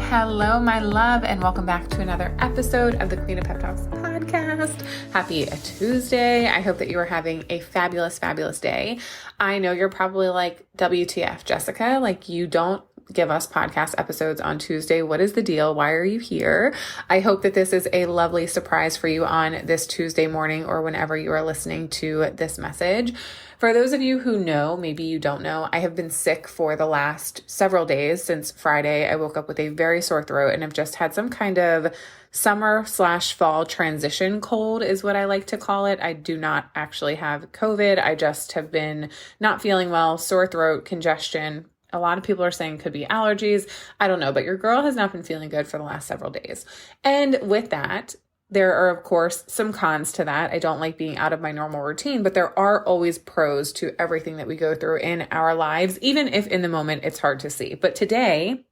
Hello, my love, and welcome back to another episode of the Queen of Pep Talks podcast. Happy Tuesday. I hope that you are having a fabulous, fabulous day. I know you're probably like, WTF, Jessica, like you don't give us podcast episodes on Tuesday. What is the deal? Why are you here? I hope that this is a lovely surprise for you on this Tuesday morning or whenever you are listening to this message. For those of you who know, maybe you don't know, I have been sick for the last several days since Friday. I woke up with a very sore throat and have just had some kind of summer/fall transition cold is what I like to call it. I do not actually have COVID. I just have been not feeling well, sore throat, congestion. A lot of people are saying could be allergies. I don't know, but your girl has not been feeling good for the last several days. And with that, there are, of course, some cons to that. I don't like being out of my normal routine, but there are always pros to everything that we go through in our lives, even if in the moment it's hard to see. But today,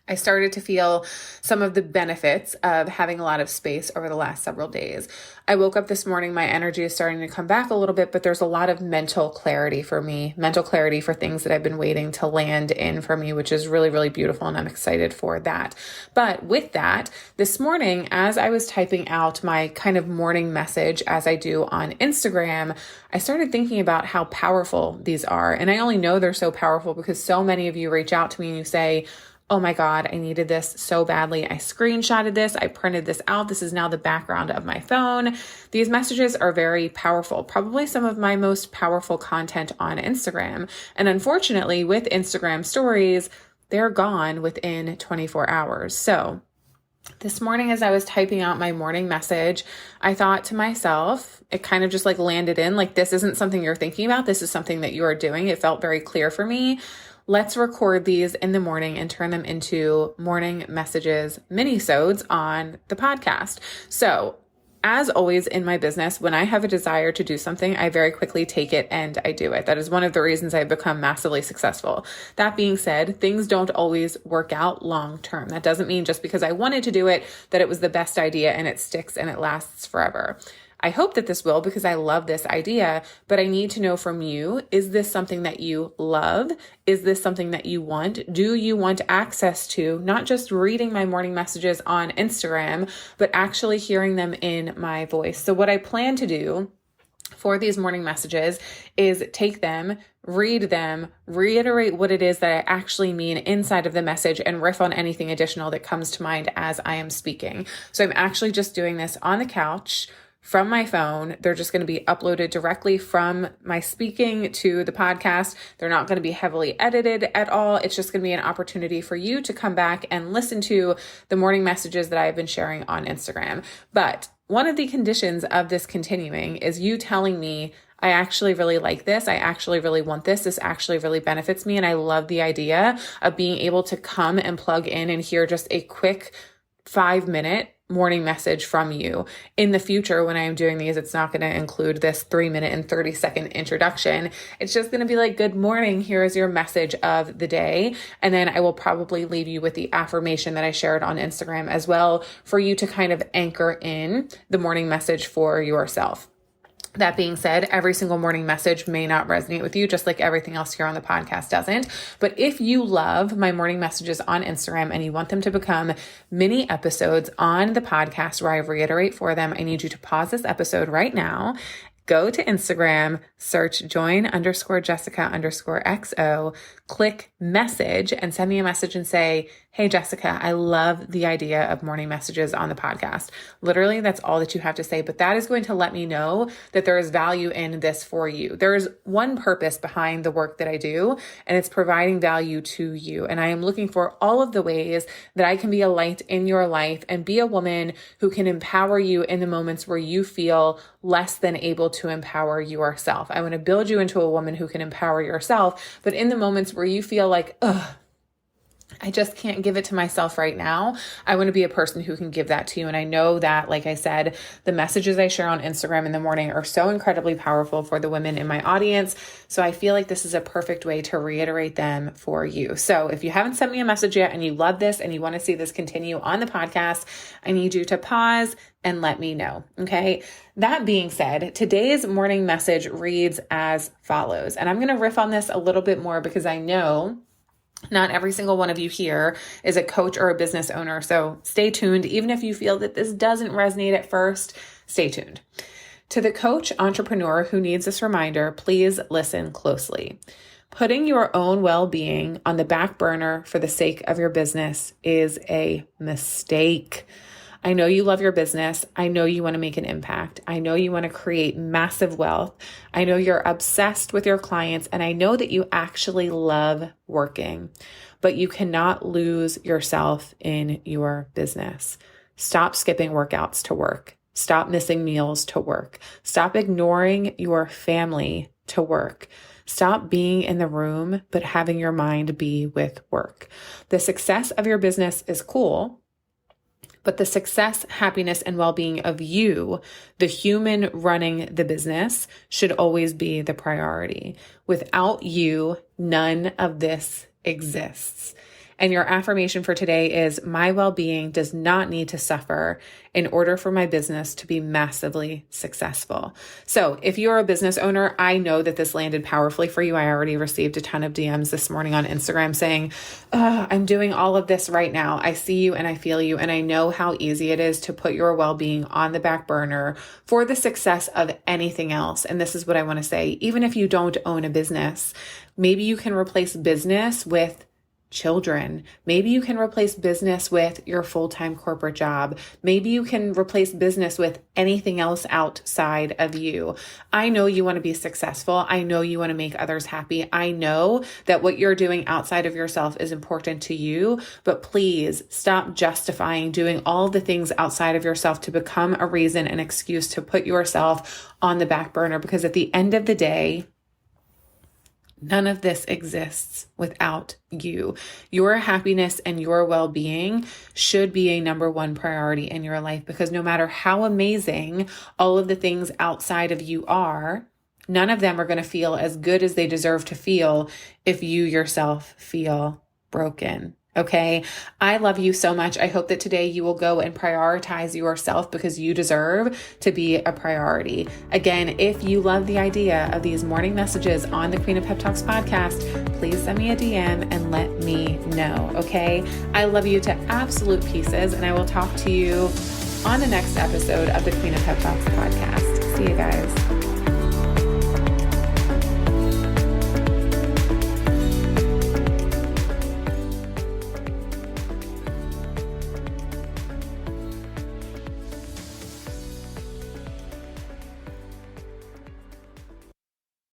I started to feel some of the benefits of having a lot of space over the last several days. I woke up this morning, my energy is starting to come back a little bit, but there's a lot of mental clarity for me, mental clarity for things that I've been waiting to land in for me, which is really, really beautiful. And I'm excited for that. But with that, this morning, as I was typing out my kind of morning message, as I do on Instagram, I started thinking about how powerful these are. And I only know they're so powerful because so many of you reach out to me and you say, oh my God, I needed this so badly. I screenshotted this. I printed this out. This is now the background of my phone. These messages are very powerful, probably some of my most powerful content on Instagram. And unfortunately, with Instagram stories, they're gone within 24 hours. So this morning, as I was typing out my morning message, I thought to myself, it kind of just like landed in, like, this isn't something you're thinking about. This is something that you are doing. It felt very clear for me. Let's record these in the morning and turn them into morning messages, mini-sodes on the podcast. So as always in my business, when I have a desire to do something, I very quickly take it and I do it. That is one of the reasons I've become massively successful. That being said, things don't always work out long term. That doesn't mean just because I wanted to do it, that it was the best idea and it sticks and it lasts forever. I hope that this will because I love this idea, but I need to know from you, is this something that you love? Is this something that you want? Do you want access to not just reading my morning messages on Instagram, but actually hearing them in my voice? So what I plan to do for these morning messages is take them, read them, reiterate what it is that I actually mean inside of the message and riff on anything additional that comes to mind as I am speaking. So I'm actually just doing this on the couch from my phone. They're just going to be uploaded directly from my speaking to the podcast. They're not going to be heavily edited at all. It's just going to be an opportunity for you to come back and listen to the morning messages that I've been sharing on Instagram. But one of the conditions of this continuing is you telling me, I actually really like this. I actually really want this. This actually really benefits me. And I love the idea of being able to come and plug in and hear just a quick 5-minute morning message from you. In the future, when I am doing these, it's not going to include this 3-minute and 30-second introduction. It's just going to be like, good morning. Here is your message of the day. And then I will probably leave you with the affirmation that I shared on Instagram as well for you to kind of anchor in the morning message for yourself. That being said, every single morning message may not resonate with you, just like everything else here on the podcast doesn't. But if you love my morning messages on Instagram and you want them to become mini episodes on the podcast where I reiterate for them, I need you to pause this episode right now. Go to Instagram, search join_Jessica_XO, click message and send me a message and say, hey, Jessica, I love the idea of morning messages on the podcast. Literally, that's all that you have to say, but that is going to let me know that there is value in this for you. There is one purpose behind the work that I do, and it's providing value to you. And I am looking for all of the ways that I can be a light in your life and be a woman who can empower you in the moments where you feel less than able to empower yourself. I want to build you into a woman who can empower yourself, but in the moments where you feel like, I just can't give it to myself right now, I want to be a person who can give that to you. And I know that, like I said, the messages I share on Instagram in the morning are so incredibly powerful for the women in my audience. So I feel like this is a perfect way to reiterate them for you. So if you haven't sent me a message yet and you love this and you want to see this continue on the podcast, I need you to pause and let me know. Okay. That being said, today's morning message reads as follows. And I'm going to riff on this a little bit more because I know Not every single one of you here is a coach or a business owner. So stay tuned. Even if you feel that this doesn't resonate at first, stay tuned. To the coach entrepreneur who needs this reminder, please listen closely. Putting your own well-being on the back burner for the sake of your business is a mistake. I know you love your business. I know you want to make an impact. I know you want to create massive wealth. I know you're obsessed with your clients, and I know that you actually love working, but you cannot lose yourself in your business. Stop skipping workouts to work. Stop missing meals to work. Stop ignoring your family to work. Stop being in the room, but having your mind be with work. The success of your business is cool, but the success, happiness, and well-being of you, the human running the business, should always be the priority. Without you, none of this exists. And your affirmation for today is, my well-being does not need to suffer in order for my business to be massively successful. So if you're a business owner, I know that this landed powerfully for you. I already received a ton of DMs this morning on Instagram saying, I'm doing all of this right now. I see you and I feel you. And I know how easy it is to put your well-being on the back burner for the success of anything else. And this is what I want to say. Even if you don't own a business, maybe you can replace business with children. Maybe you can replace business with your full-time corporate job. Maybe you can replace business with anything else outside of you. I know you want to be successful. I know you want to make others happy. I know that what you're doing outside of yourself is important to you, but please stop justifying doing all the things outside of yourself to become a reason, an excuse to put yourself on the back burner, because at the end of the day, none of this exists without you. Your happiness and your well-being should be a number one priority in your life, because no matter how amazing all of the things outside of you are, none of them are going to feel as good as they deserve to feel if you yourself feel broken. Okay. I love you so much. I hope that today you will go and prioritize yourself, because you deserve to be a priority. Again, if you love the idea of these morning messages on the Queen of Pep Talks podcast, please send me a DM and let me know. Okay. I love you to absolute pieces, and I will talk to you on the next episode of the Queen of Pep Talks podcast. See you guys.